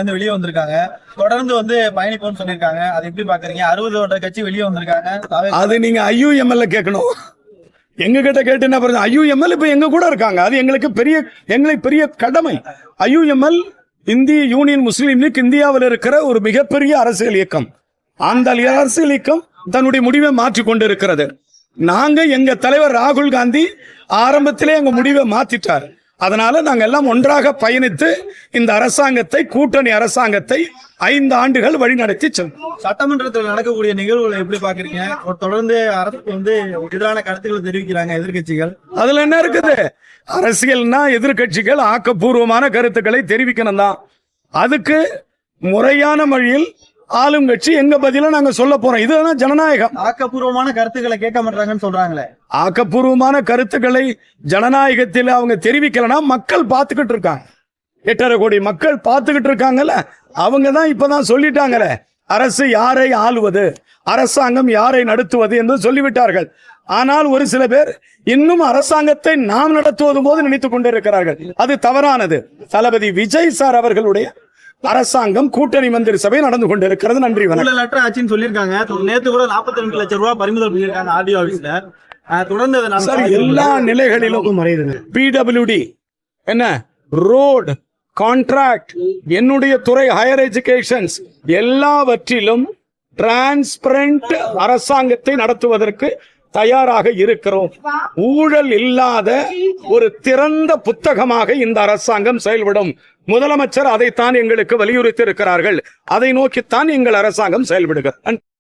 வெளியே வந்திருக்காங்க. தொடர்ந்து பயணிப்போம்னு சொல்லியிருக்காங்க. அதை எப்படி பாக்குறீங்க? 60 கட்சி வெளியே வந்திருக்காங்க. அது நீங்க IUML கேட்கணும். எங்க கிட்ட கேட்டு என்ன பண்ணுறது? IUML இப்ப எங்க கூட இருக்காங்க. அது எங்களுக்கு பெரிய கடமை. IUML இந்திய யூனியன் முஸ்லீம் லீக் இந்தியாவில் இருக்கிற ஒரு மிகப்பெரிய அரசியல் இயக்கம். அந்த அரசியல் இயக்கம் தன்னுடைய முடிவை மாற்றிக் கொண்டு இருக்கிறது. நாங்க எங்க தலைவர் ராகுல் காந்தி ஆரம்பத்திலே எங்க முடிவை மாத்திட்டார். அதனால நாங்க எல்லாம் ஒன்றாக பயணித்து இந்த அரசாங்கத்தை, கூட்டணி அரசாங்கத்தை 5 ஆண்டுகள் வழிநடத்தி செல்வோம். சட்டமன்றத்தில் நடக்கக்கூடிய நிகழ்வுகளை எப்படி பாக்குறீங்க? தொடர்ந்து அரசுக்கு எதிரான கருத்துக்களை தெரிவிக்கிறாங்க எதிர்கட்சிகள். அதுல என்ன இருக்குது? அரசியல்னா எதிர்கட்சிகள் ஆக்கப்பூர்வமான கருத்துக்களை தெரிவிக்கணும் தான். அதுக்கு முறையான வழியில் ஆளும் கட்சி எங்க பதில நாங்க சொல்ல போறோம். இதுதான் ஜனநாயகம். ஆக்கப்பூர்வமான கருத்துக்களை கேட்க மாட்டாங்கன்னு சொல்றாங்களே. ஆக்கப்பூர்வமான கருத்துக்களை ஜனநாயகத்தில் அவங்க தெரிவிக்கலன்னா மக்கள் பார்த்துக்கிட்டு இருக்காங்க. 8.5 கோடி மக்கள் பார்த்துக்கிட்டு இருக்காங்கல்ல. அவங்க தான் இப்பதான் சொல்லிட்டாங்களே, அரசு யாரை ஆளுவது, அரசாங்கம் யாரை நடத்துவது என்று சொல்லிவிட்டார்கள். ஆனால் ஒரு சில பேர் இன்னும் அரசாங்கத்தை நாம் நடத்துவது போது நினைத்துக் கொண்டிருக்கிறார்கள். அது தவறானது. தளபதி விஜய் சார் அவர்களுடைய அரசாங்கம் கூட்டணி மந்திரி சபை நடந்து கொண்டிருக்கிறது. நன்றி. ஊழலற்ற ஆட்சின்னு சொல்லியிருக்காங்க. நேற்று கூட 42 லட்சம் ரூபாய் பறிமுதல் பண்ணியிருக்காங்க ஆர்டிஓ ஆபீஸ்ல. தொடர்ந்து எல்லா நிலைகளிலும் PWD என்ன ரோடு கான்ட்ராக்ட், என்னுடைய துறை ஹையர் எஜுகேஷன்ஸ், எல்லாவற்றிலும் டிரான்ஸ்பரண்ட் அரசாங்கத்தை நடத்துவதற்கு தயாராக இருக்கிறோம். ஊழல் இல்லாத ஒரு திறந்த புத்தகமாக இந்த அரசாங்கம் செயல்படும். முதலமைச்சர் அதைத்தான் எங்களுக்கு வலியுறுத்தி இருக்கிறார்கள். அதை நோக்கித்தான் எங்கள் அரசாங்கம் செயல்படுகிறது.